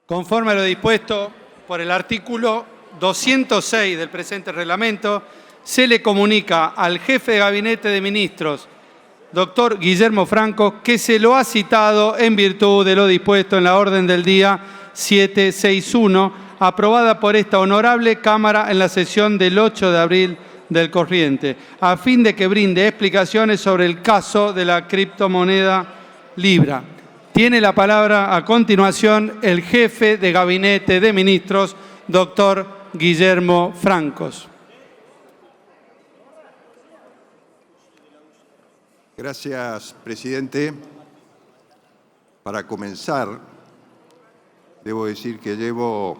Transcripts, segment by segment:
Conforme a lo dispuesto por el artículo 206 del presente reglamento, se le comunica al jefe de Gabinete de Ministros, doctor Guillermo Francos, que se lo ha citado en virtud de lo dispuesto en la orden del día 761, aprobada por esta honorable Cámara en la sesión del 8 de abril del corriente, a fin de que brinde explicaciones sobre el caso de la criptomoneda Libra. Tiene la palabra a continuación el jefe de Gabinete de Ministros, doctor Guillermo Francos. Gracias, presidente. Para comenzar, debo decir que llevo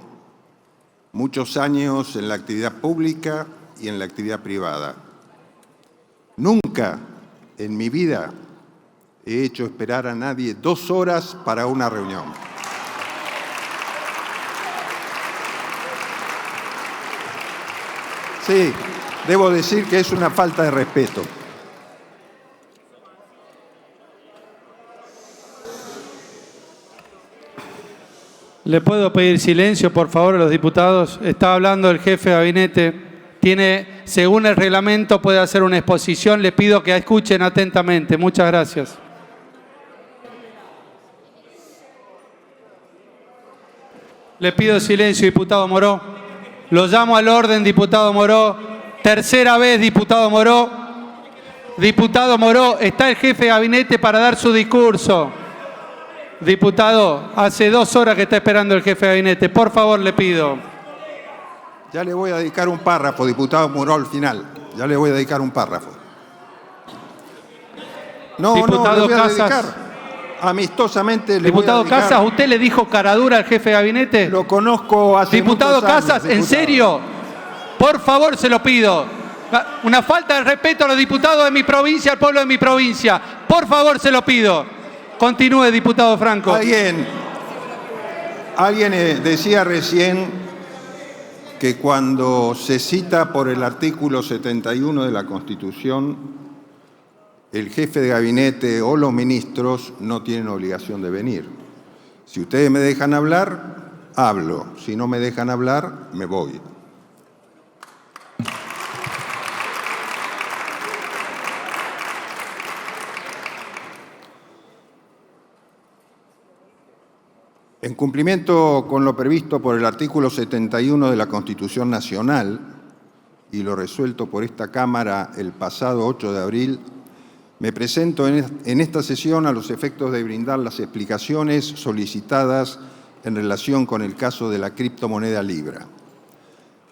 muchos años en la actividad pública y en la actividad privada. Nunca en mi vida he hecho esperar a nadie 2 horas para una reunión. Sí, debo decir que es una falta de respeto. ¿Le puedo pedir silencio, por favor, a los diputados? Está hablando el jefe de gabinete. Tiene, según el reglamento, puede hacer una exposición. Le pido que escuchen atentamente. Muchas gracias. Le pido silencio, diputado Moró. Lo llamo al orden, diputado Moró. Tercera vez, diputado Moró. Diputado Moró, está el jefe de gabinete para dar su discurso. Diputado, hace 2 horas que está esperando el jefe de gabinete. Por favor, le pido. Ya le voy a dedicar un párrafo, diputado Moró, al final. Ya le voy a dedicar un párrafo. No, diputado le voy a Casas. dedicar. Amistosamente le Diputado voy a dedicar. Casas, ¿usted le dijo caradura al jefe de gabinete? Lo conozco hace Diputado muchos años, Casas, ¿en diputado. serio? Por favor, se lo pido. Una falta de respeto a los diputados de mi provincia, al pueblo de mi provincia. Por favor, se lo pido. Continúe, diputado Franco. Alguien decía recién que cuando se cita por el artículo 71 de la Constitución, el jefe de gabinete o los ministros no tienen obligación de venir. Si ustedes me dejan hablar, hablo. Si no me dejan hablar, me voy. En cumplimiento con lo previsto por el artículo 71 de la Constitución Nacional y lo resuelto por esta Cámara el pasado 8 de abril, me presento en esta sesión a los efectos de brindar las explicaciones solicitadas en relación con el caso de la criptomoneda Libra.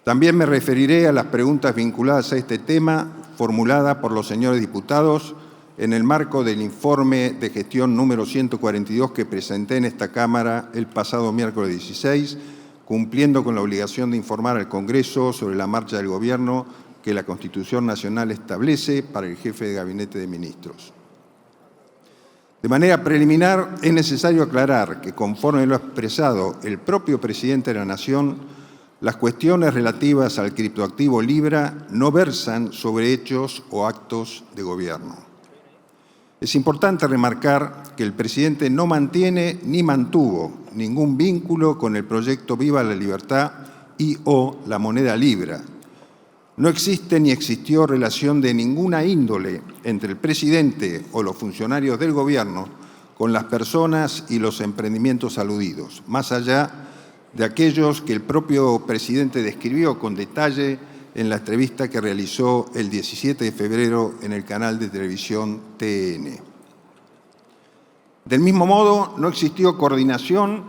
También me referiré a las preguntas vinculadas a este tema formuladas por los señores diputados en el marco del informe de gestión número 142 que presenté en esta Cámara el pasado miércoles 16, cumpliendo con la obligación de informar al Congreso sobre la marcha del Gobierno que la Constitución Nacional establece para el jefe de Gabinete de Ministros. De manera preliminar, es necesario aclarar que, conforme lo ha expresado el propio presidente de la Nación, las cuestiones relativas al criptoactivo Libra no versan sobre hechos o actos de gobierno. Es importante remarcar que el presidente no mantiene ni mantuvo ningún vínculo con el proyecto Viva la Libertad y/o la moneda Libra. No existe ni existió relación de ninguna índole entre el presidente o los funcionarios del gobierno con las personas y los emprendimientos aludidos, más allá de aquellos que el propio presidente describió con detalle en la entrevista que realizó el 17 de febrero en el canal de televisión TN. Del mismo modo, no existió coordinación,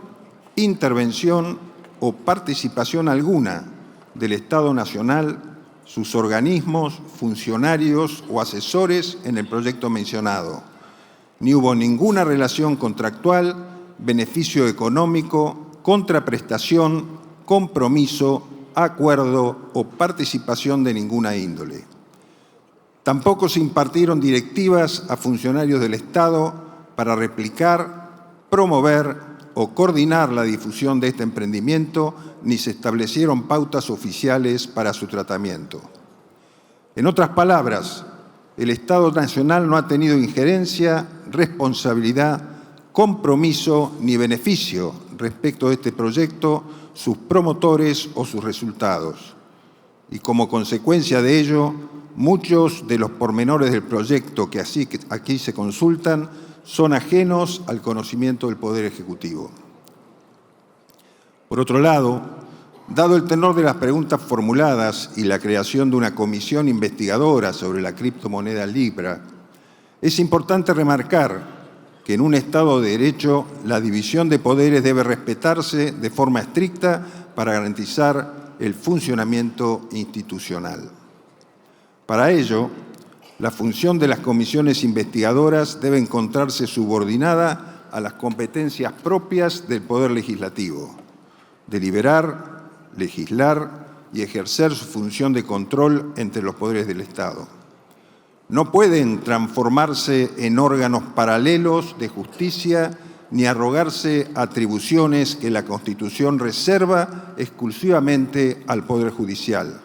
intervención o participación alguna del Estado Nacional, sus organismos, funcionarios o asesores en el proyecto mencionado. Ni hubo ninguna relación contractual, beneficio económico, contraprestación, compromiso, acuerdo o participación de ninguna índole. Tampoco se impartieron directivas a funcionarios del Estado para replicar, promover o coordinar la difusión de este emprendimiento, ni se establecieron pautas oficiales para su tratamiento. En otras palabras, el Estado Nacional no ha tenido injerencia, responsabilidad, compromiso ni beneficio respecto de este proyecto, sus promotores o sus resultados. Y como consecuencia de ello, muchos de los pormenores del proyecto que aquí se consultan son ajenos al conocimiento del Poder Ejecutivo. Por otro lado, dado el tenor de las preguntas formuladas y la creación de una comisión investigadora sobre la criptomoneda Libra, es importante remarcar que en un Estado de Derecho la división de poderes debe respetarse de forma estricta para garantizar el funcionamiento institucional. Para ello, la función de las comisiones investigadoras debe encontrarse subordinada a las competencias propias del Poder Legislativo: deliberar, legislar y ejercer su función de control entre los poderes del Estado. No pueden transformarse en órganos paralelos de justicia ni arrogarse atribuciones que la Constitución reserva exclusivamente al Poder Judicial,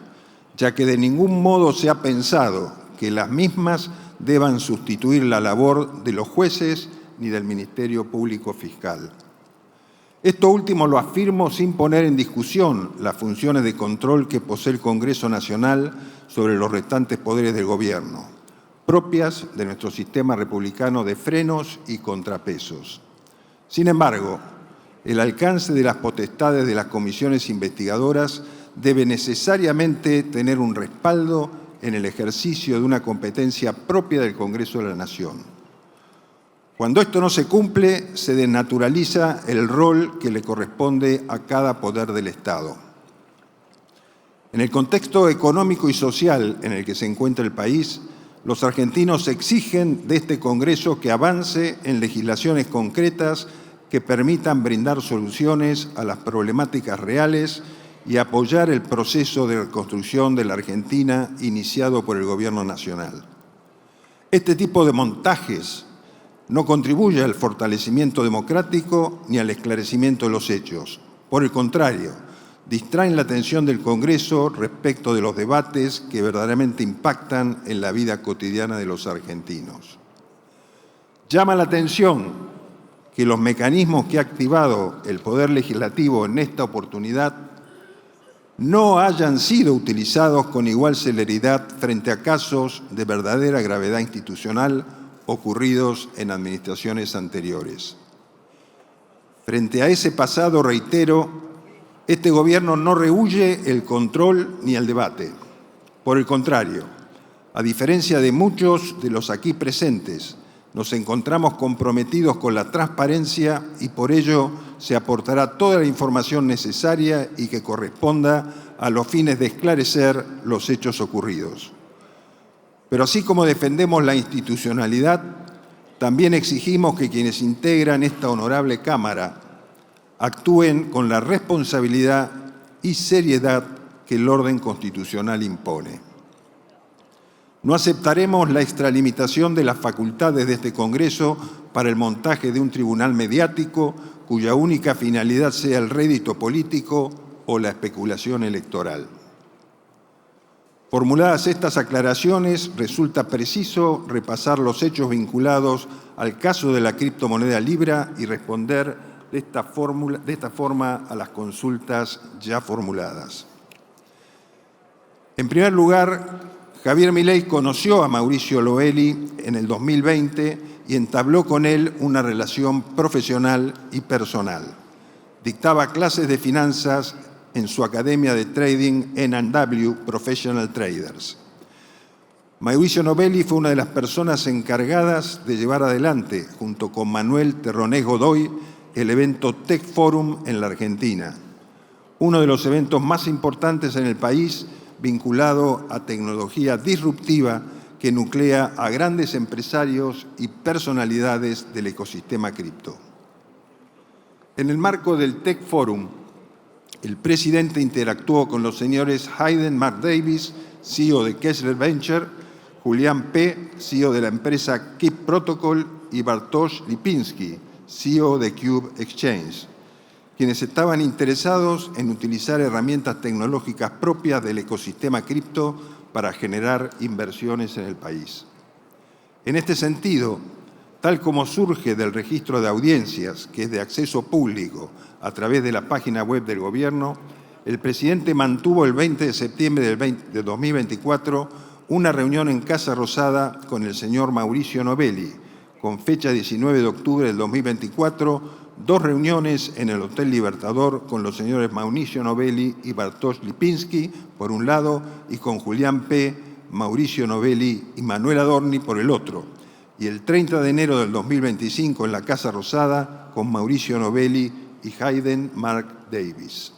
ya que de ningún modo se ha pensado que las mismas deban sustituir la labor de los jueces ni del Ministerio Público Fiscal. Esto último lo afirmo sin poner en discusión las funciones de control que posee el Congreso Nacional sobre los restantes poderes del Gobierno, propias de nuestro sistema republicano de frenos y contrapesos. Sin embargo, el alcance de las potestades de las comisiones investigadoras debe necesariamente tener un respaldo en el ejercicio de una competencia propia del Congreso de la Nación. Cuando esto no se cumple, se desnaturaliza el rol que le corresponde a cada poder del Estado. En el contexto económico y social en el que se encuentra el país, los argentinos exigen de este Congreso que avance en legislaciones concretas que permitan brindar soluciones a las problemáticas reales y apoyar el proceso de reconstrucción de la Argentina iniciado por el Gobierno Nacional. Este tipo de montajes no contribuye al fortalecimiento democrático ni al esclarecimiento de los hechos. Por el contrario, distraen la atención del Congreso respecto de los debates que verdaderamente impactan en la vida cotidiana de los argentinos. Llama la atención que los mecanismos que ha activado el Poder Legislativo en esta oportunidad no hayan sido utilizados con igual celeridad frente a casos de verdadera gravedad institucional ocurridos en administraciones anteriores. Frente a ese pasado, reitero, este Gobierno no rehúye el control ni el debate. Por el contrario, a diferencia de muchos de los aquí presentes, nos encontramos comprometidos con la transparencia y por ello se aportará toda la información necesaria y que corresponda a los fines de esclarecer los hechos ocurridos. Pero así como defendemos la institucionalidad, también exigimos que quienes integran esta honorable Cámara actúen con la responsabilidad y seriedad que el orden constitucional impone. No aceptaremos la extralimitación de las facultades de este Congreso para el montaje de un tribunal mediático cuya única finalidad sea el rédito político o la especulación electoral. Formuladas estas aclaraciones, resulta preciso repasar los hechos vinculados al caso de la criptomoneda Libra y responder de esta forma a las consultas ya formuladas. En primer lugar, Javier Milei conoció a Mauricio Loeli en el 2020 y entabló con él una relación profesional y personal. Dictaba clases de finanzas en su academia de trading N&W Professional Traders. Mauricio Novelli fue una de las personas encargadas de llevar adelante, junto con Manuel Terronés Godoy, el evento Tech Forum en la Argentina, uno de los eventos más importantes en el país vinculado a tecnología disruptiva que nuclea a grandes empresarios y personalidades del ecosistema cripto. En el marco del Tech Forum, el presidente interactuó con los señores Hayden Mark Davis, CEO de Kessler Venture, Julián P., CEO de la empresa Keep Protocol, y Bartosz Lipinski, CEO de Cube Exchange, quienes estaban interesados en utilizar herramientas tecnológicas propias del ecosistema cripto para generar inversiones en el país. En este sentido, tal como surge del registro de audiencias, que es de acceso público a través de la página web del Gobierno, el presidente mantuvo el 20 de septiembre de 2024 una reunión en Casa Rosada con el señor Mauricio Novelli, con fecha 19 de octubre del 2024, 2 reuniones en el Hotel Libertador con los señores Mauricio Novelli y Bartosz Lipinski, por un lado, y con Julián P., Mauricio Novelli y Manuel Adorni por el otro, y el 30 de enero del 2025 en la Casa Rosada con Mauricio Novelli y Hayden Mark Davis.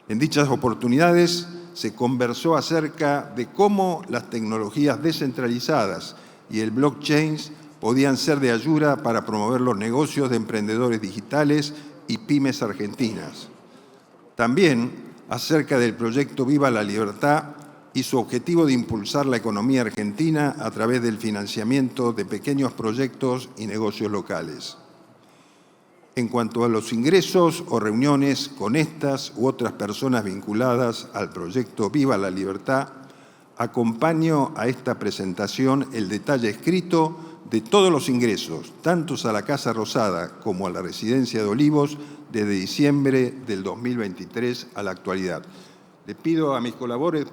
En dichas oportunidades se conversó acerca de cómo las tecnologías descentralizadas y el blockchain podían ser de ayuda para promover los negocios de emprendedores digitales y pymes argentinas. También acerca del proyecto Viva la Libertad y su objetivo de impulsar la economía argentina a través del financiamiento de pequeños proyectos y negocios locales. En cuanto a los ingresos o reuniones con estas u otras personas vinculadas al proyecto Viva la Libertad, acompaño a esta presentación el detalle escrito de todos los ingresos, tanto a la Casa Rosada como a la Residencia de Olivos, desde diciembre del 2023 a la actualidad. Le pido a mis colaboradores,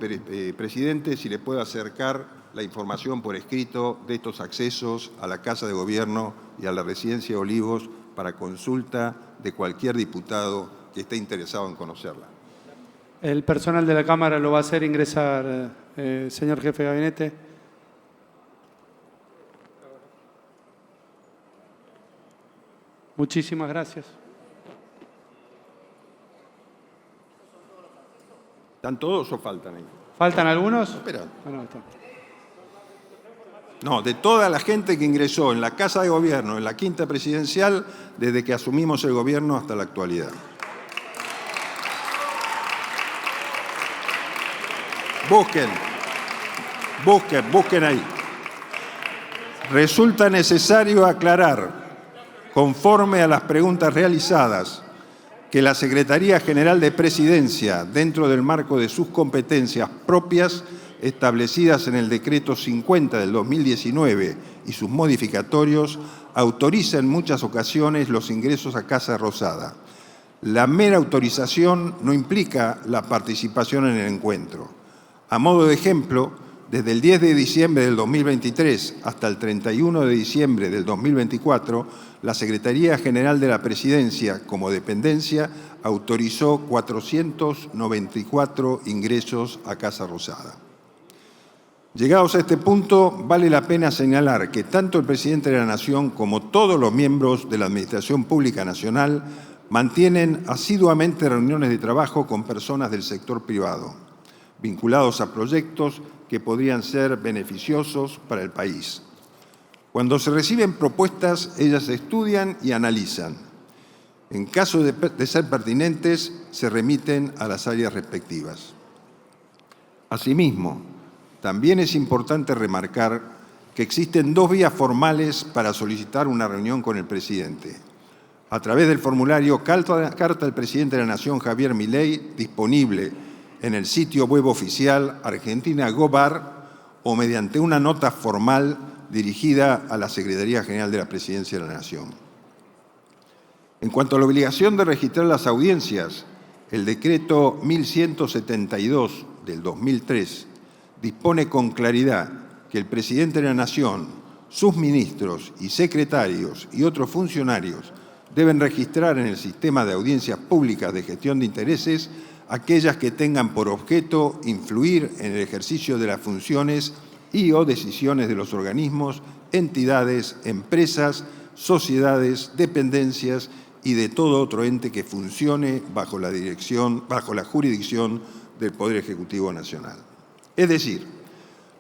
presidente, si le puedo acercar la información por escrito de estos accesos a la Casa de Gobierno y a la Residencia de Olivos para consulta de cualquier diputado que esté interesado en conocerla. El personal de la Cámara lo va a hacer ingresar, señor jefe de gabinete. Muchísimas gracias. ¿Están todos o faltan ahí? ¿Faltan algunos? Espera. No, está. No, de toda la gente que ingresó en la Casa de Gobierno, en la Quinta Presidencial, desde que asumimos el gobierno hasta la actualidad. Busquen ahí. Resulta necesario aclarar, conforme a las preguntas realizadas, que la Secretaría General de Presidencia, dentro del marco de sus competencias propias, establecidas en el Decreto 50 del 2019 y sus modificatorios, autoriza en muchas ocasiones los ingresos a Casa Rosada. La mera autorización no implica la participación en el encuentro. A modo de ejemplo, desde el 10 de diciembre del 2023 hasta el 31 de diciembre del 2024, la Secretaría General de la Presidencia, como dependencia, autorizó 494 ingresos a Casa Rosada. Llegados a este punto, vale la pena señalar que tanto el presidente de la Nación como todos los miembros de la Administración Pública Nacional mantienen asiduamente reuniones de trabajo con personas del sector privado, vinculados a proyectos que podrían ser beneficiosos para el país. Cuando se reciben propuestas, ellas se estudian y analizan. En caso de ser pertinentes, se remiten a las áreas respectivas. Asimismo, también es importante remarcar que existen 2 vías formales para solicitar una reunión con el presidente. A través del formulario Carta al Presidente de la Nación, Javier Milei, disponible en el sitio web oficial Argentina Gobar, o mediante una nota formal dirigida a la Secretaría General de la Presidencia de la Nación. En cuanto a la obligación de registrar las audiencias, el decreto 1172 del 2003 dispone con claridad que el presidente de la Nación, sus ministros y secretarios y otros funcionarios deben registrar en el sistema de audiencias públicas de gestión de intereses aquellas que tengan por objeto influir en el ejercicio de las funciones y o decisiones de los organismos, entidades, empresas, sociedades, dependencias y de todo otro ente que funcione bajo la jurisdicción del Poder Ejecutivo Nacional. Es decir,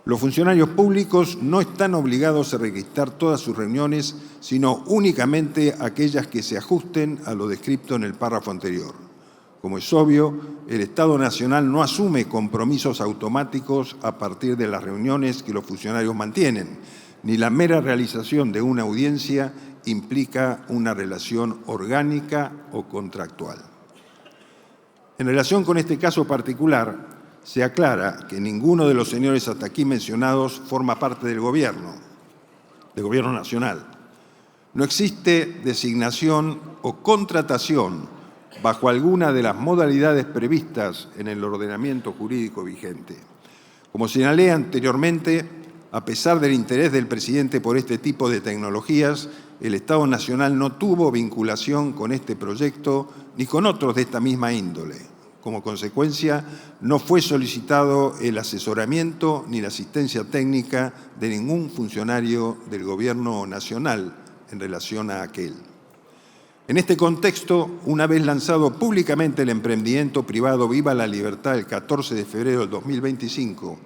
los funcionarios públicos no están obligados a registrar todas sus reuniones, sino únicamente aquellas que se ajusten a lo descrito en el párrafo anterior. Como es obvio, el Estado Nacional no asume compromisos automáticos a partir de las reuniones que los funcionarios mantienen, ni la mera realización de una audiencia implica una relación orgánica o contractual. En relación con este caso particular, se aclara que ninguno de los señores hasta aquí mencionados forma parte del Gobierno Nacional. no existe designación o contratación bajo alguna de las modalidades previstas en el ordenamiento jurídico vigente. Como señalé anteriormente, a pesar del interés del presidente por este tipo de tecnologías, el Estado Nacional no tuvo vinculación con este proyecto ni con otros de esta misma índole. Como consecuencia, no fue solicitado el asesoramiento ni la asistencia técnica de ningún funcionario del Gobierno Nacional en relación a aquel. En este contexto, una vez lanzado públicamente el emprendimiento privado Viva la Libertad el 14 de febrero del 2025,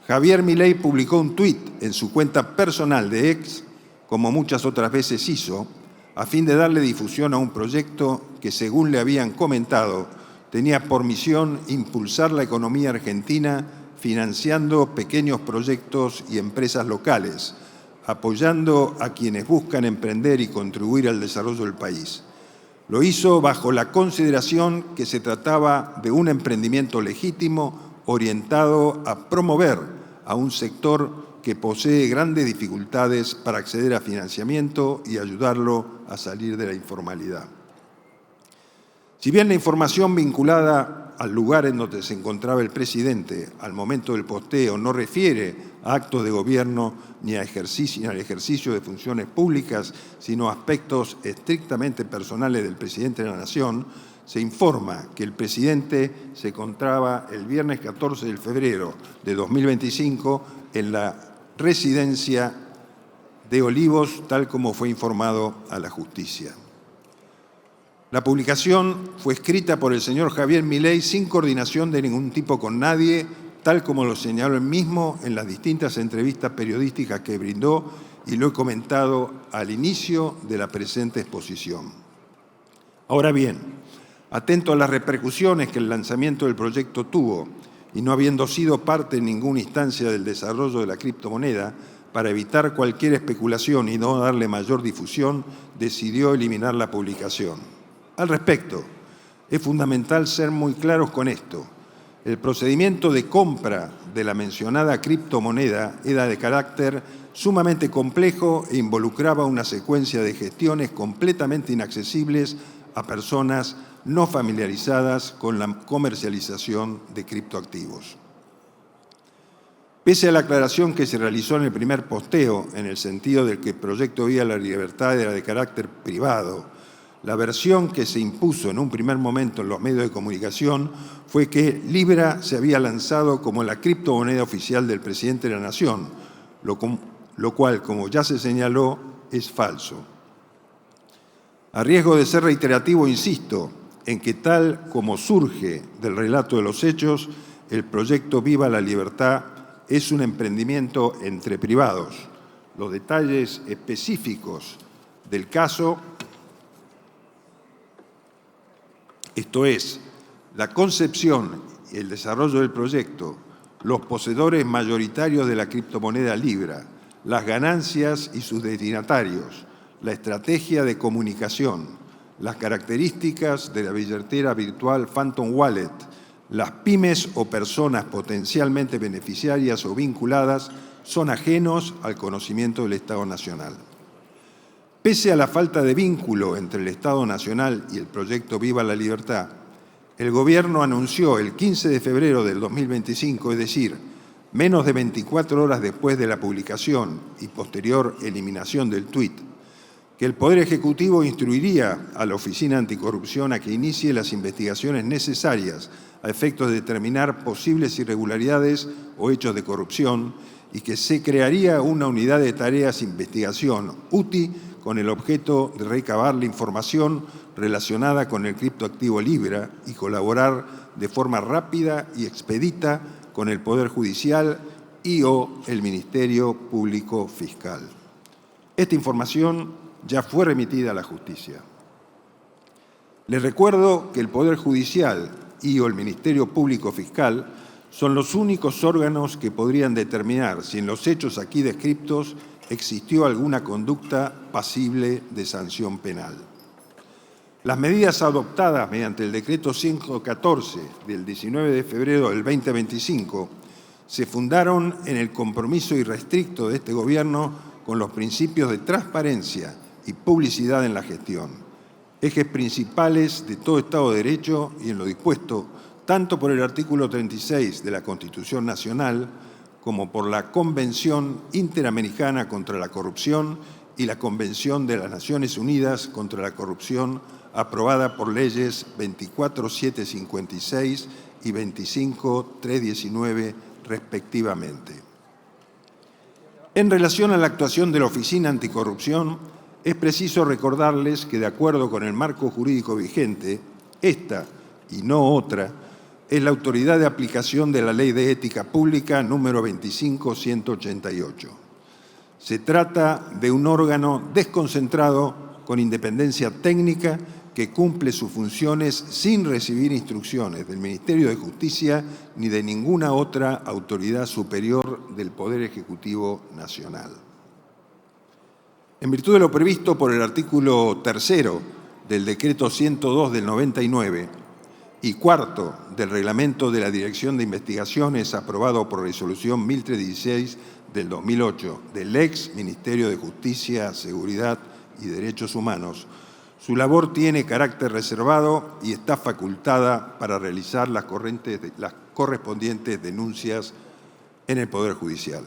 Javier Milei publicó un tuit en su cuenta personal de X, como muchas otras veces hizo, a fin de darle difusión a un proyecto que, según le habían comentado, tenía por misión impulsar la economía argentina financiando pequeños proyectos y empresas locales, apoyando a quienes buscan emprender y contribuir al desarrollo del país. Lo hizo bajo la consideración que se trataba de un emprendimiento legítimo orientado a promover a un sector que posee grandes dificultades para acceder a financiamiento y ayudarlo a salir de la informalidad. Si bien la información vinculada al lugar en donde se encontraba el presidente al momento del posteo no refiere a actos de gobierno ni al ejercicio de funciones públicas, sino a aspectos estrictamente personales del presidente de la Nación, se informa que el presidente se encontraba el viernes 14 de febrero de 2025 en la residencia de Olivos, tal como fue informado a la justicia. La publicación fue escrita por el señor Javier Milei sin coordinación de ningún tipo con nadie, tal como lo señaló él mismo en las distintas entrevistas periodísticas que brindó y lo he comentado al inicio de la presente exposición. Ahora bien, atento a las repercusiones que el lanzamiento del proyecto tuvo y no habiendo sido parte en ninguna instancia del desarrollo de la criptomoneda, para evitar cualquier especulación y no darle mayor difusión, decidió eliminar la publicación. Al respecto, es fundamental ser muy claros con esto. El procedimiento de compra de la mencionada criptomoneda era de carácter sumamente complejo e involucraba una secuencia de gestiones completamente inaccesibles a personas no familiarizadas con la comercialización de criptoactivos. Pese a la aclaración que se realizó en el primer posteo, en el sentido de que el proyecto Viva la Libertad era de carácter privado, la versión que se impuso en un primer momento en los medios de comunicación fue que Libra se había lanzado como la criptomoneda oficial del presidente de la Nación, lo cual, como ya se señaló, es falso. A riesgo de ser reiterativo, insisto en que tal como surge del relato de los hechos, el proyecto Viva la Libertad es un emprendimiento entre privados. Los detalles específicos del caso, esto es, la concepción y el desarrollo del proyecto, los poseedores mayoritarios de la criptomoneda Libra, las ganancias y sus destinatarios, la estrategia de comunicación, las características de la billetera virtual Phantom Wallet, las pymes o personas potencialmente beneficiarias o vinculadas son ajenos al conocimiento del Estado Nacional. Pese a la falta de vínculo entre el Estado Nacional y el proyecto Viva la Libertad, el Gobierno anunció el 15 de febrero del 2025, es decir, menos de 24 horas después de la publicación y posterior eliminación del tuit, que el Poder Ejecutivo instruiría a la Oficina Anticorrupción a que inicie las investigaciones necesarias a efectos de determinar posibles irregularidades o hechos de corrupción y que se crearía una unidad de tareas de investigación UTI con el objeto de recabar la información relacionada con el criptoactivo Libra y colaborar de forma rápida y expedita con el Poder Judicial y/o el Ministerio Público Fiscal. Esta información ya fue remitida a la justicia. Les recuerdo que el Poder Judicial y/o el Ministerio Público Fiscal son los únicos órganos que podrían determinar si en los hechos aquí descritos existió alguna conducta pasible de sanción penal. Las medidas adoptadas mediante el Decreto 114 del 19 de febrero del 2025 se fundaron en el compromiso irrestricto de este Gobierno con los principios de transparencia y publicidad en la gestión, ejes principales de todo Estado de Derecho y en lo dispuesto tanto por el artículo 36 de la Constitución Nacional como por la Convención Interamericana contra la Corrupción y la Convención de las Naciones Unidas contra la Corrupción, aprobada por leyes 24756 y 25319 respectivamente. En relación a la actuación de la Oficina Anticorrupción, es preciso recordarles que, de acuerdo con el marco jurídico vigente, esta, y no otra, es la autoridad de aplicación de la Ley de Ética Pública número 25188. Se trata de un órgano desconcentrado con independencia técnica que cumple sus funciones sin recibir instrucciones del Ministerio de Justicia ni de ninguna otra autoridad superior del Poder Ejecutivo Nacional. En virtud de lo previsto por el artículo 3 del Decreto 102 del 99 y 4 del Reglamento de la Dirección de Investigaciones aprobado por Resolución 1316 del 2008 del ex Ministerio de Justicia, Seguridad y Derechos Humanos, su labor tiene carácter reservado y está facultada para realizar las correspondientes denuncias en el Poder Judicial.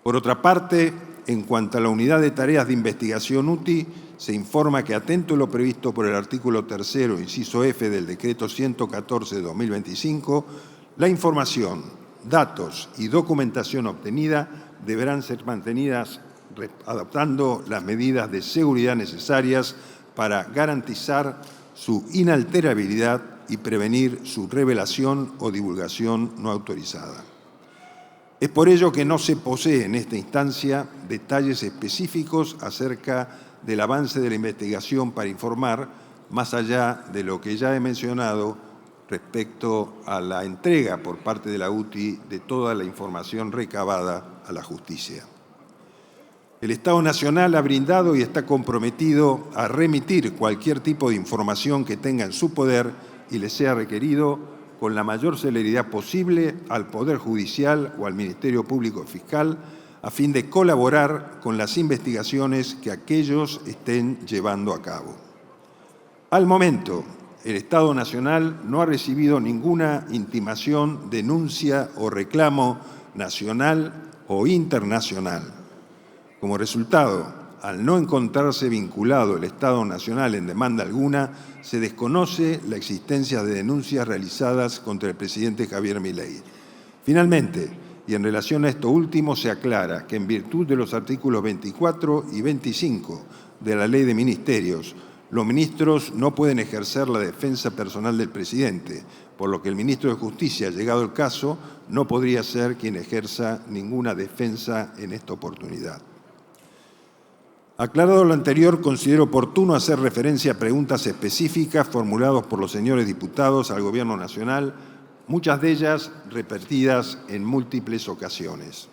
Por otra parte, en cuanto a la Unidad de Tareas de Investigación UTI, se informa que, atento a lo previsto por el artículo 3, inciso F del Decreto 114 de 2025, la información, datos y documentación obtenida deberán ser mantenidas adoptando las medidas de seguridad necesarias para garantizar su inalterabilidad y prevenir su revelación o divulgación no autorizada. Es por ello que no se posee en esta instancia detalles específicos acerca del avance de la investigación para informar, más allá de lo que ya he mencionado respecto a la entrega por parte de la UTI de toda la información recabada a la justicia. El Estado Nacional ha brindado y está comprometido a remitir cualquier tipo de información que tenga en su poder y le sea requerido con la mayor celeridad posible al Poder Judicial o al Ministerio Público Fiscal a fin de colaborar con las investigaciones que aquellos estén llevando a cabo. Al momento, el Estado Nacional no ha recibido ninguna intimación, denuncia o reclamo nacional o internacional. Como resultado, al no encontrarse vinculado el Estado Nacional en demanda alguna, se desconoce la existencia de denuncias realizadas contra el presidente Javier Milei. Finalmente, y en relación a esto último, se aclara que en virtud de los artículos 24 y 25 de la Ley de Ministerios, los ministros no pueden ejercer la defensa personal del presidente, por lo que el ministro de Justicia, llegado el caso, no podría ser quien ejerza ninguna defensa en esta oportunidad. Aclarado lo anterior, considero oportuno hacer referencia a preguntas específicas formuladas por los señores diputados al Gobierno Nacional, muchas de ellas repetidas en múltiples ocasiones.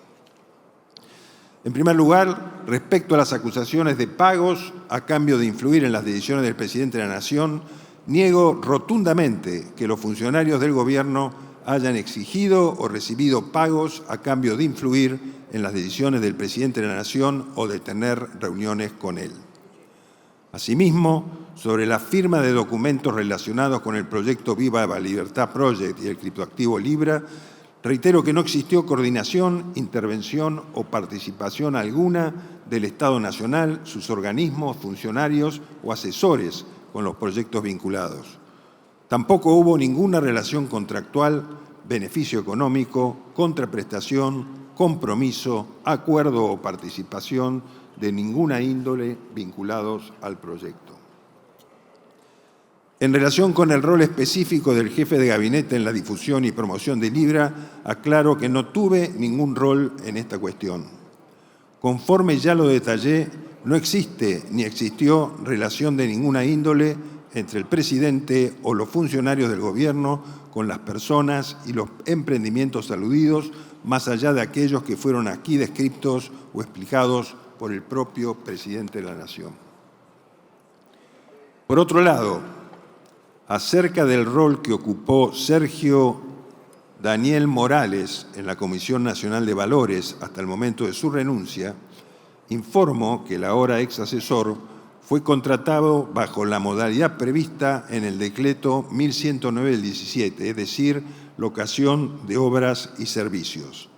En primer lugar, respecto a las acusaciones de pagos a cambio de influir en las decisiones del presidente de la Nación, niego rotundamente que los funcionarios del Gobierno hayan exigido o recibido pagos a cambio de influir en las decisiones del presidente de la Nación o de tener reuniones con él. Asimismo, sobre la firma de documentos relacionados con el proyecto Viva la Libertad Project y el criptoactivo Libra, reitero que no existió coordinación, intervención o participación alguna del Estado Nacional, sus organismos, funcionarios o asesores con los proyectos vinculados. Tampoco hubo ninguna relación contractual, beneficio económico, contraprestación, compromiso, acuerdo o participación de ninguna índole vinculados al proyecto. En relación con el rol específico del jefe de gabinete en la difusión y promoción de Libra, aclaro que no tuve ningún rol en esta cuestión. Conforme ya lo detallé, no existe ni existió relación de ninguna índole entre el presidente o los funcionarios del Gobierno con las personas y los emprendimientos aludidos, más allá de aquellos que fueron aquí descritos o explicados por el propio presidente de la Nación. Por otro lado, acerca del rol que ocupó Sergio Daniel Morales en la Comisión Nacional de Valores hasta el momento de su renuncia, Informo que el ahora ex asesor fue contratado bajo la modalidad prevista en el decreto 1109 del 17, es decir, locación de obras y servicios.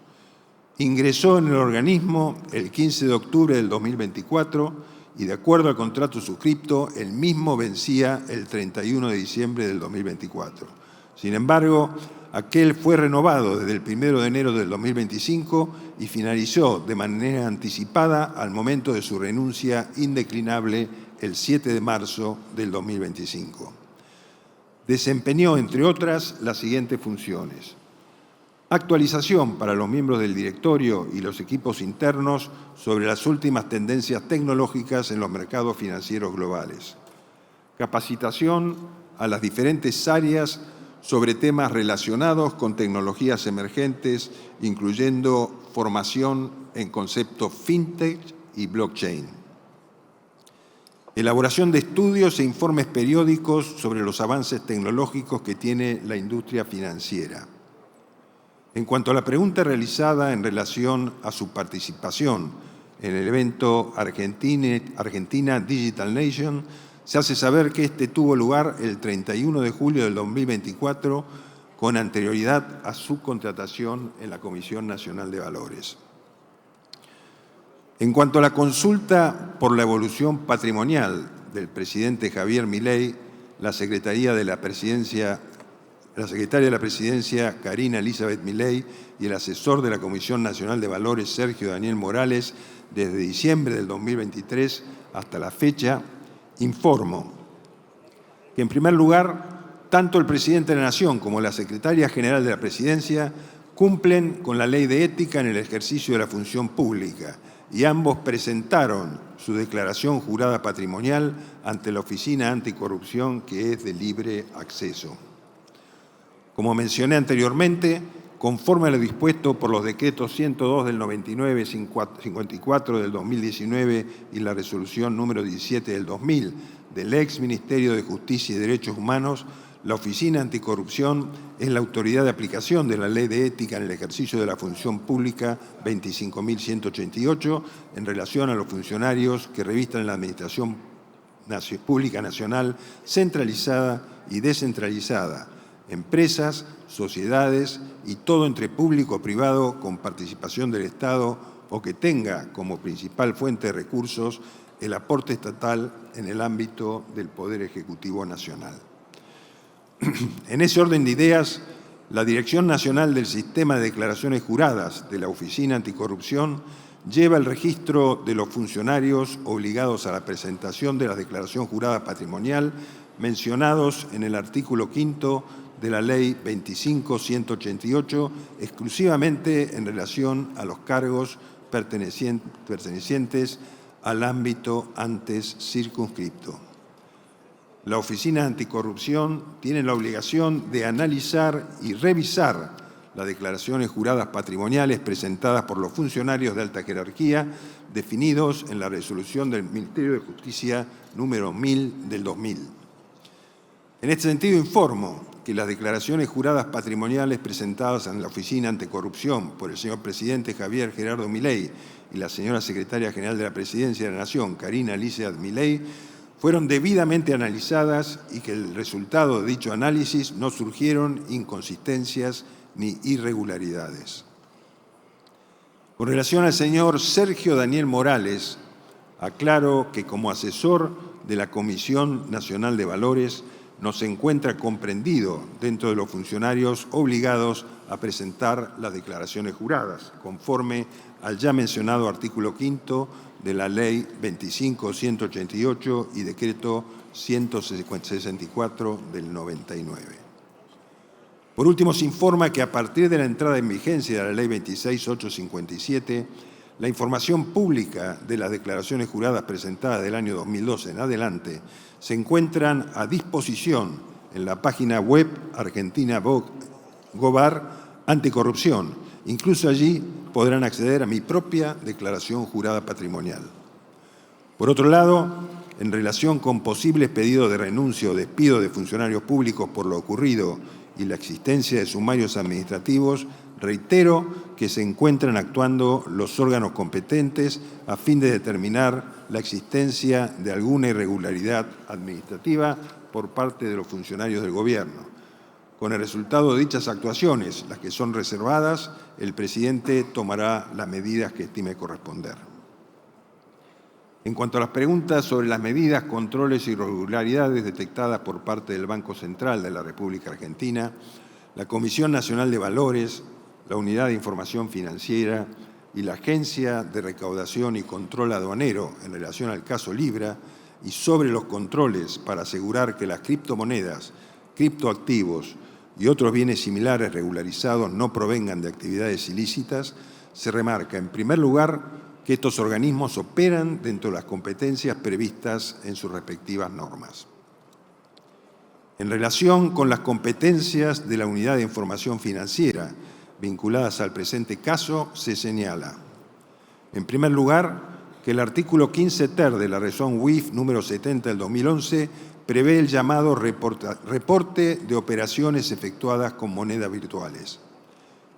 Ingresó en el organismo el 15 de octubre del 2024 y, de acuerdo al contrato suscripto, el mismo vencía el 31 de diciembre del 2024. Sin embargo, aquel fue renovado desde el 1 de enero del 2025 y finalizó de manera anticipada al momento de su renuncia indeclinable el 7 de marzo del 2025. Desempeñó, entre otras, las siguientes funciones: actualización para los miembros del directorio y los equipos internos sobre las últimas tendencias tecnológicas en los mercados financieros globales; capacitación a las diferentes áreas sobre temas relacionados con tecnologías emergentes, incluyendo formación en conceptos fintech y blockchain; elaboración de estudios e informes periódicos sobre los avances tecnológicos que tiene la industria financiera. En cuanto a la pregunta realizada en relación a su participación en el evento Argentina Digital Nation, se hace saber que este tuvo lugar el 31 de julio del 2024, con anterioridad a su contratación en la Comisión Nacional de Valores. En cuanto a la consulta por la evolución patrimonial del presidente Javier Milei, la secretaria de la Presidencia, Karina Elizabeth Milei, y el asesor de la Comisión Nacional de Valores, Sergio Daniel Morales, desde diciembre del 2023 hasta la fecha, informo que, en primer lugar, tanto el presidente de la Nación como la secretaria general de la Presidencia cumplen con la ley de ética en el ejercicio de la función pública, y ambos presentaron su declaración jurada patrimonial ante la Oficina Anticorrupción, que es de libre acceso. Como mencioné anteriormente, conforme a lo dispuesto por los decretos 102 del 99, 54 del 2019 y la resolución número 17 del 2000 del ex Ministerio de Justicia y Derechos Humanos, la Oficina Anticorrupción es la autoridad de aplicación de la Ley de Ética en el ejercicio de la función pública 25.188 en relación a los funcionarios que revistan la Administración Pública Nacional centralizada y descentralizada, empresas, sociedades y todo ente público o privado con participación del Estado o que tenga como principal fuente de recursos el aporte estatal en el ámbito del Poder Ejecutivo Nacional. En ese orden de ideas, la Dirección Nacional del Sistema de Declaraciones Juradas de la Oficina Anticorrupción lleva el registro de los funcionarios obligados a la presentación de la declaración jurada patrimonial mencionados en el artículo 5 de la Ley 25.188, exclusivamente en relación a los cargos pertenecientes al ámbito antes circunscripto. La Oficina Anticorrupción tiene la obligación de analizar y revisar las declaraciones juradas patrimoniales presentadas por los funcionarios de alta jerarquía definidos en la resolución del Ministerio de Justicia número 1000 del 2000. En este sentido, informo que las declaraciones juradas patrimoniales presentadas en la Oficina Anticorrupción por el señor presidente Javier Gerardo Milei y la señora secretaria general de la Presidencia de la Nación, Karina Elizabeth Milei, fueron debidamente analizadas y que el resultado de dicho análisis no surgieron inconsistencias ni irregularidades. Con relación al señor Sergio Daniel Morales, aclaro que como asesor de la Comisión Nacional de Valores no se encuentra comprendido dentro de los funcionarios obligados a presentar las declaraciones juradas, conforme al ya mencionado artículo 5 de la Ley 25.188 y Decreto 164 del 99. Por último, se informa que a partir de la entrada en vigencia de la Ley 26.857, la información pública de las declaraciones juradas presentadas del año 2012 en adelante se encuentran a disposición en la página web Argentina Gobar Anticorrupción. Incluso allí podrán acceder a mi propia declaración jurada patrimonial. Por otro lado, en relación con posibles pedidos de renuncia o despido de funcionarios públicos por lo ocurrido y la existencia de sumarios administrativos, reitero que se encuentran actuando los órganos competentes a fin de determinar la existencia de alguna irregularidad administrativa por parte de los funcionarios del Gobierno. Con el resultado de dichas actuaciones, las que son reservadas, el presidente tomará las medidas que estime corresponder. En cuanto a las preguntas sobre las medidas, controles y irregularidades detectadas por parte del Banco Central de la República Argentina, la Comisión Nacional de Valores, la Unidad de Información Financiera y la Agencia de Recaudación y Control Aduanero en relación al caso Libra, y sobre los controles para asegurar que las criptomonedas, criptoactivos y otros bienes similares regularizados no provengan de actividades ilícitas, se remarca, en primer lugar, que estos organismos operan dentro de las competencias previstas en sus respectivas normas. En relación con las competencias de la Unidad de Información Financiera vinculadas al presente caso, se señala, en primer lugar, que el artículo 15 ter de la Resolución UIF número 70 del 2011 prevé el llamado reporte de operaciones efectuadas con monedas virtuales.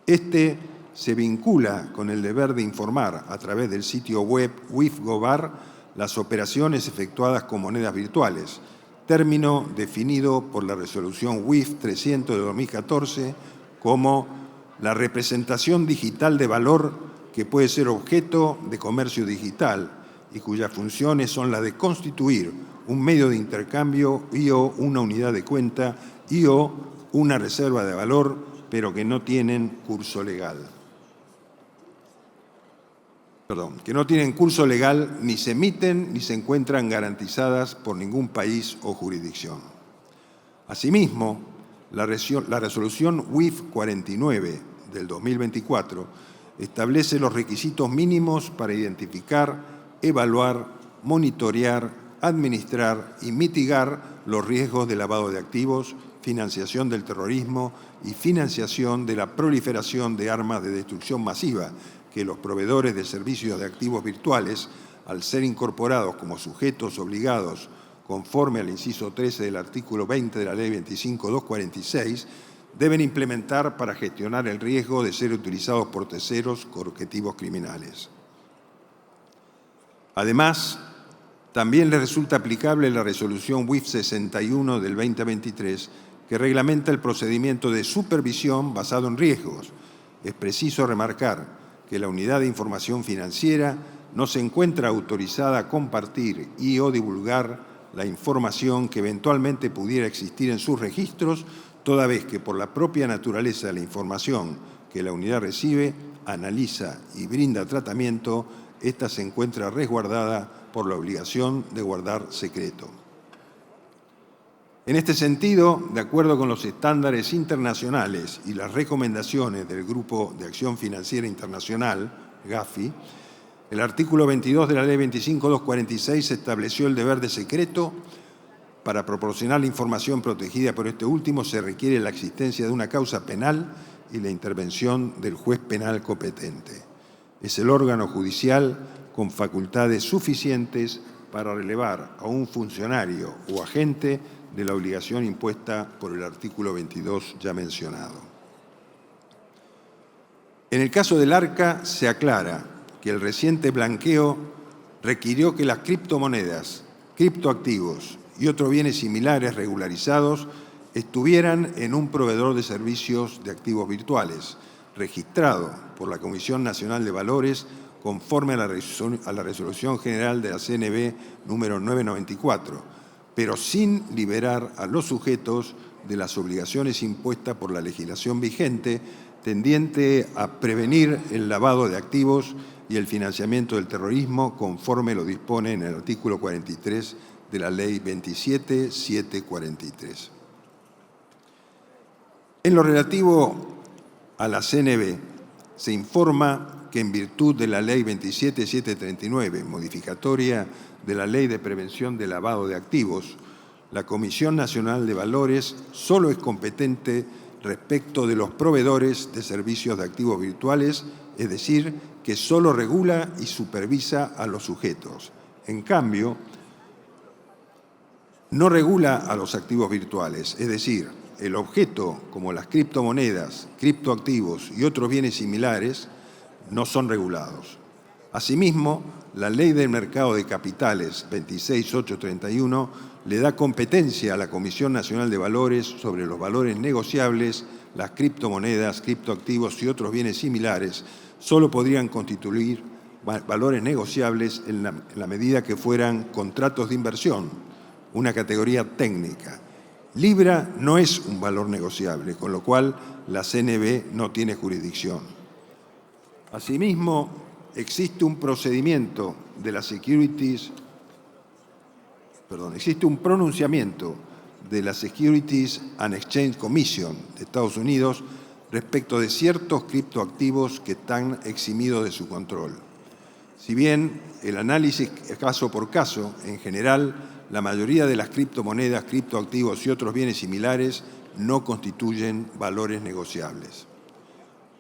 Este se vincula con el deber de informar a través del sitio web UIF.gov.ar las operaciones efectuadas con monedas virtuales, término definido por la resolución UIF 300 de 2014 como la representación digital de valor que puede ser objeto de comercio digital y cuyas funciones son las de constituir un medio de intercambio y/o una unidad de cuenta y/o una reserva de valor, pero que no tienen curso legal. Que no tienen curso legal, ni se emiten ni se encuentran garantizadas por ningún país o jurisdicción. Asimismo, la resolución UIF 49 del 2024 establece los requisitos mínimos para identificar, evaluar, monitorear, administrar y mitigar los riesgos de lavado de activos, financiación del terrorismo y financiación de la proliferación de armas de destrucción masiva, que los proveedores de servicios de activos virtuales, al ser incorporados como sujetos obligados conforme al inciso 13 del artículo 20 de la Ley 25.246, deben implementar para gestionar el riesgo de ser utilizados por terceros con objetivos criminales. Además, también les resulta aplicable la resolución UIF 61 del 2023, que reglamenta el procedimiento de supervisión basado en riesgos. Es preciso remarcar que la Unidad de Información Financiera no se encuentra autorizada a compartir y/o divulgar la información que eventualmente pudiera existir en sus registros, toda vez que por la propia naturaleza de la información que la unidad recibe, analiza y brinda tratamiento, ésta se encuentra resguardada por la obligación de guardar secreto. En este sentido, de acuerdo con los estándares internacionales y las recomendaciones del Grupo de Acción Financiera Internacional, GAFI, el artículo 22 de la Ley 25.246 estableció el deber de secreto. Para proporcionar la información protegida por este último se requiere la existencia de una causa penal y la intervención del juez penal competente. Es el órgano judicial con facultades suficientes para relevar a un funcionario o agente de la obligación impuesta por el artículo 22 ya mencionado. En el caso del ARCA se aclara que el reciente blanqueo requirió que las criptomonedas, criptoactivos y otros bienes similares regularizados estuvieran en un proveedor de servicios de activos virtuales, registrado por la Comisión Nacional de Valores conforme a la Resolución General de la CNV número 994, pero sin liberar a los sujetos de las obligaciones impuestas por la legislación vigente tendiente a prevenir el lavado de activos y el financiamiento del terrorismo conforme lo dispone en el artículo 43 de la Ley 27.743. En lo relativo a la CNV, se informa que en virtud de la Ley 27.739, modificatoria de la Ley de Prevención del Lavado de Activos, la Comisión Nacional de Valores solo es competente respecto de los proveedores de servicios de activos virtuales, es decir, que solo regula y supervisa a los sujetos. En cambio, no regula a los activos virtuales, es decir, el objeto, como las criptomonedas, criptoactivos y otros bienes similares, no son regulados. Asimismo, la Ley del Mercado de Capitales 26831 le da competencia a la Comisión Nacional de Valores sobre los valores negociables, las criptomonedas, criptoactivos y otros bienes similares. Solo podrían constituir valores negociables en la medida que fueran contratos de inversión, una categoría técnica. Libra no es un valor negociable, con lo cual la CNB no tiene jurisdicción. Asimismo, existe un procedimiento de la existe un pronunciamiento de la Securities and Exchange Commission de Estados Unidos respecto de ciertos criptoactivos que están eximidos de su control. Si bien el análisis es caso por caso, en general, la mayoría de las criptomonedas, criptoactivos y otros bienes similares no constituyen valores negociables.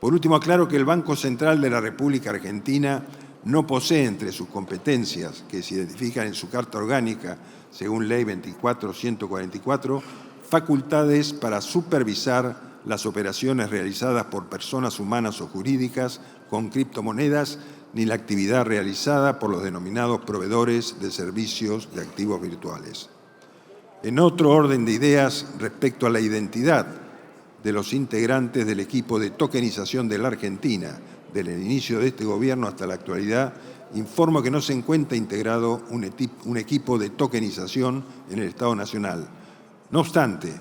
Por último, aclaro que el Banco Central de la República Argentina no posee entre sus competencias, que se identifican en su Carta Orgánica, según Ley 24.144, facultades para supervisar las operaciones realizadas por personas humanas o jurídicas con criptomonedas, ni la actividad realizada por los denominados proveedores de servicios de activos virtuales. En otro orden de ideas, respecto a la identidad de los integrantes del equipo de tokenización de la Argentina, desde el inicio de este gobierno hasta la actualidad, informo que no se encuentra integrado un equipo de tokenización en el Estado Nacional. No obstante,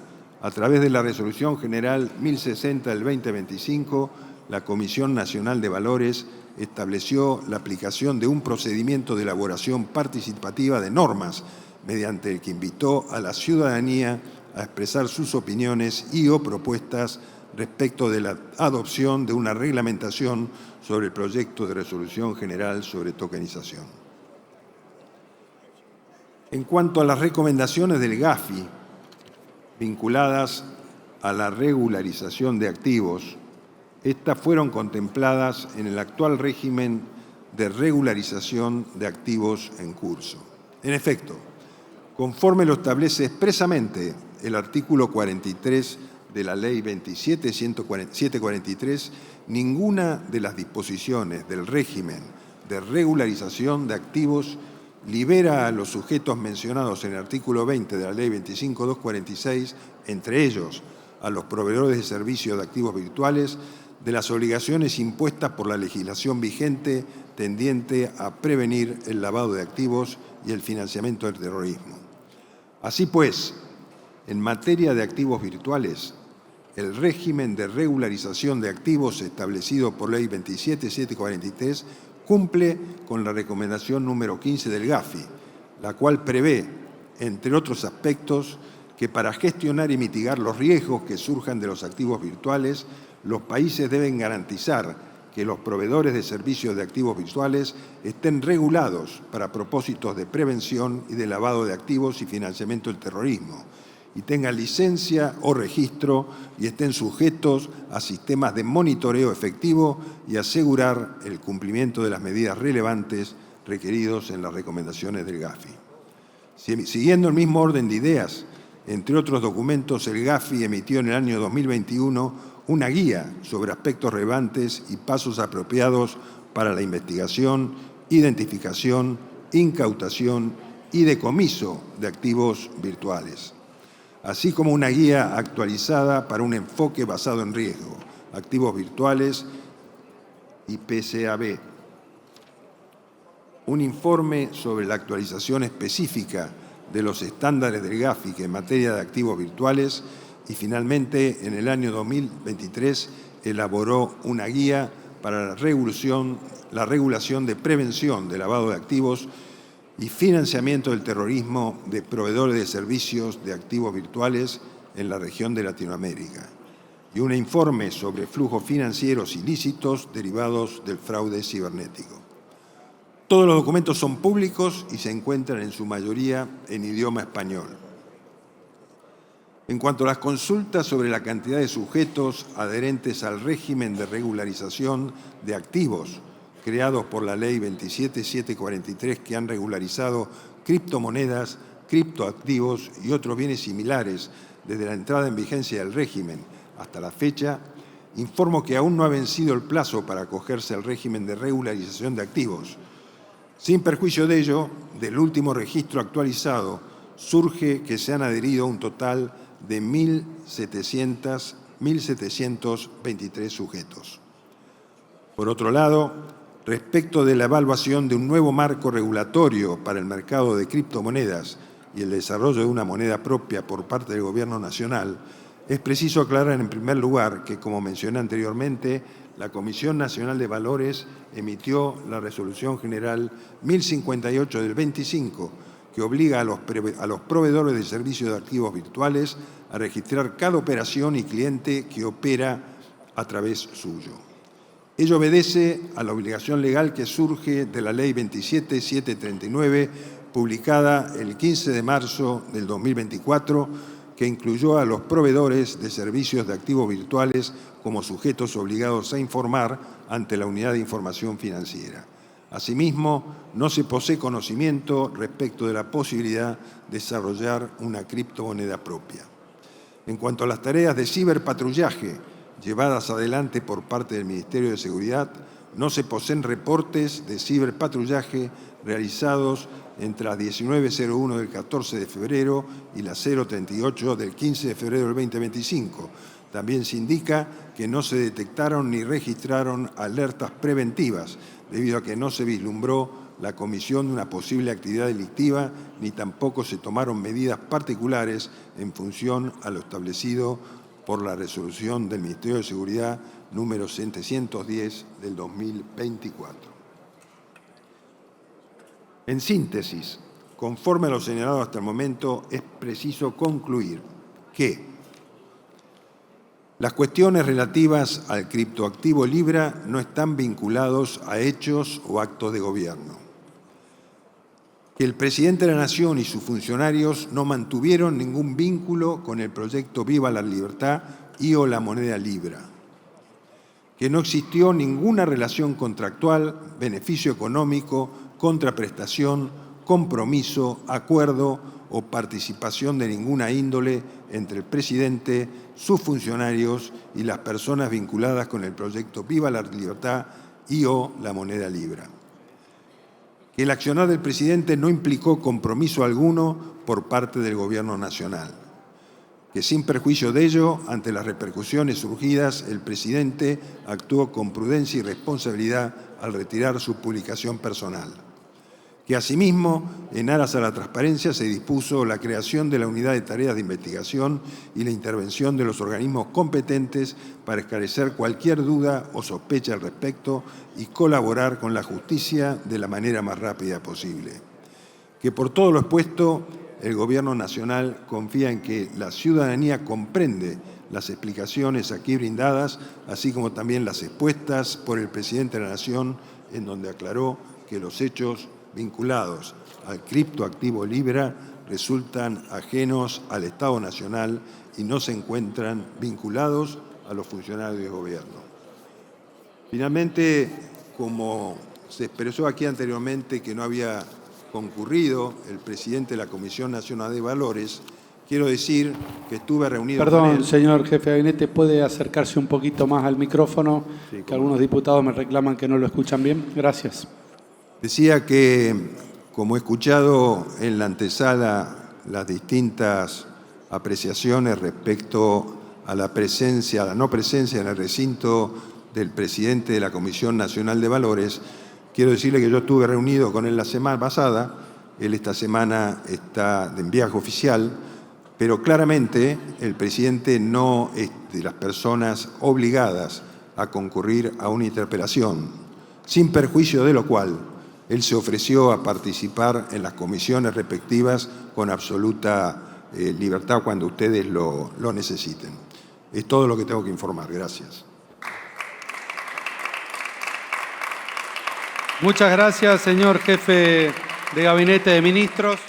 a través de la Resolución General 1060 del 2025, la Comisión Nacional de Valores estableció la aplicación de un procedimiento de elaboración participativa de normas, mediante el que invitó a la ciudadanía a expresar sus opiniones y o propuestas respecto de la adopción de una reglamentación sobre el proyecto de resolución general sobre tokenización. En cuanto a las recomendaciones del GAFI vinculadas a la regularización de activos, estas fueron contempladas en el actual régimen de regularización de activos en curso. En efecto, conforme lo establece expresamente el artículo 43 de la Ley 27.743, ninguna de las disposiciones del régimen de regularización de activos libera a los sujetos mencionados en el artículo 20 de la Ley 25.246, entre ellos a los proveedores de servicios de activos virtuales, de las obligaciones impuestas por la legislación vigente tendiente a prevenir el lavado de activos y el financiamiento del terrorismo. Así pues, en materia de activos virtuales, el régimen de regularización de activos establecido por Ley 27.743 cumple con la recomendación número 15 del GAFI, la cual prevé, entre otros aspectos, que para gestionar y mitigar los riesgos que surjan de los activos virtuales, los países deben garantizar que los proveedores de servicios de activos virtuales estén regulados para propósitos de prevención y de lavado de activos y financiamiento del terrorismo, y tengan licencia o registro y estén sujetos a sistemas de monitoreo efectivo y asegurar el cumplimiento de las medidas relevantes requeridos en las recomendaciones del GAFI. Siguiendo el mismo orden de ideas, entre otros documentos, el GAFI emitió en el año 2021 una guía sobre aspectos relevantes y pasos apropiados para la investigación, identificación, incautación y decomiso de activos virtuales, así como una guía actualizada para un enfoque basado en riesgo, activos virtuales y PCAB, un informe sobre la actualización específica de los estándares del GAFI en materia de activos virtuales y finalmente en el año 2023 elaboró una guía para la regulación de prevención de lavado de activos y financiamiento del terrorismo de proveedores de servicios de activos virtuales en la región de Latinoamérica y un informe sobre flujos financieros ilícitos derivados del fraude cibernético. Todos los documentos son públicos y se encuentran en su mayoría en idioma español. En cuanto a las consultas sobre la cantidad de sujetos adherentes al régimen de regularización de activos creados por la Ley 27.743 que han regularizado criptomonedas, criptoactivos y otros bienes similares desde la entrada en vigencia del régimen hasta la fecha, informo que aún no ha vencido el plazo para acogerse al régimen de regularización de activos. Sin perjuicio de ello, del último registro actualizado surge que se han adherido un total de 1.723 sujetos. Por otro lado, respecto de la evaluación de un nuevo marco regulatorio para el mercado de criptomonedas y el desarrollo de una moneda propia por parte del Gobierno Nacional, es preciso aclarar en primer lugar que, como mencioné anteriormente, la Comisión Nacional de Valores emitió la Resolución General 1058 del 25, que obliga a los proveedores de servicios de activos virtuales a registrar cada operación y cliente que opera a través suyo. Ello obedece a la obligación legal que surge de la Ley 27739, publicada el 15 de marzo del 2024, que incluyó a los proveedores de servicios de activos virtuales como sujetos obligados a informar ante la Unidad de Información Financiera. Asimismo, no se posee conocimiento respecto de la posibilidad de desarrollar una criptomoneda propia. En cuanto a las tareas de ciberpatrullaje llevadas adelante por parte del Ministerio de Seguridad, no se poseen reportes de ciberpatrullaje realizados entre las 19.01 del 14 de febrero y las 0.38 del 15 de febrero del 2025. También se indica que no se detectaron ni registraron alertas preventivas, debido a que no se vislumbró la comisión de una posible actividad delictiva, ni tampoco se tomaron medidas particulares en función a lo establecido por la resolución del Ministerio de Seguridad número 710 del 2024. En síntesis, conforme a lo señalado hasta el momento, es preciso concluir que las cuestiones relativas al criptoactivo Libra no están vinculados a hechos o actos de gobierno, que el presidente de la Nación y sus funcionarios no mantuvieron ningún vínculo con el proyecto Viva la Libertad y o la moneda Libra, que no existió ninguna relación contractual, beneficio económico, contraprestación, compromiso, acuerdo o participación de ninguna índole entre el presidente, sus funcionarios y las personas vinculadas con el proyecto Viva la Libertad y o la moneda Libra. Que el accionar del presidente no implicó compromiso alguno por parte del Gobierno Nacional. Que sin perjuicio de ello, ante las repercusiones surgidas, el presidente actuó con prudencia y responsabilidad al retirar su publicación personal. Que asimismo, en aras a la transparencia, se dispuso la creación de la Unidad de Tareas de Investigación y la intervención de los organismos competentes para esclarecer cualquier duda o sospecha al respecto y colaborar con la justicia de la manera más rápida posible. Que por todo lo expuesto, el Gobierno Nacional confía en que la ciudadanía comprende las explicaciones aquí brindadas, así como también las expuestas por el presidente de la Nación, en donde aclaró que los hechos vinculados al criptoactivo Libra resultan ajenos al Estado Nacional y no se encuentran vinculados a los funcionarios del Gobierno. Finalmente, como se expresó aquí anteriormente que no había concurrido el presidente de la Comisión Nacional de Valores, quiero decir que estuve reunido con él. Perdón, señor jefe de gabinete, ¿puede acercarse un poquito más al micrófono? Sí, que algunos diputados me reclaman que no lo escuchan bien. Gracias. Decía que, como he escuchado en la antesala las distintas apreciaciones respecto a la presencia, a la no presencia en el recinto del presidente de la Comisión Nacional de Valores, quiero decirle que yo estuve reunido con él la semana pasada. Él esta semana está en viaje oficial, pero claramente el presidente no es de las personas obligadas a concurrir a una interpelación, sin perjuicio de lo cual él se ofreció a participar en las comisiones respectivas con absoluta libertad cuando ustedes lo necesiten. Es todo lo que tengo que informar. Gracias. Muchas gracias, señor jefe de Gabinete de Ministros.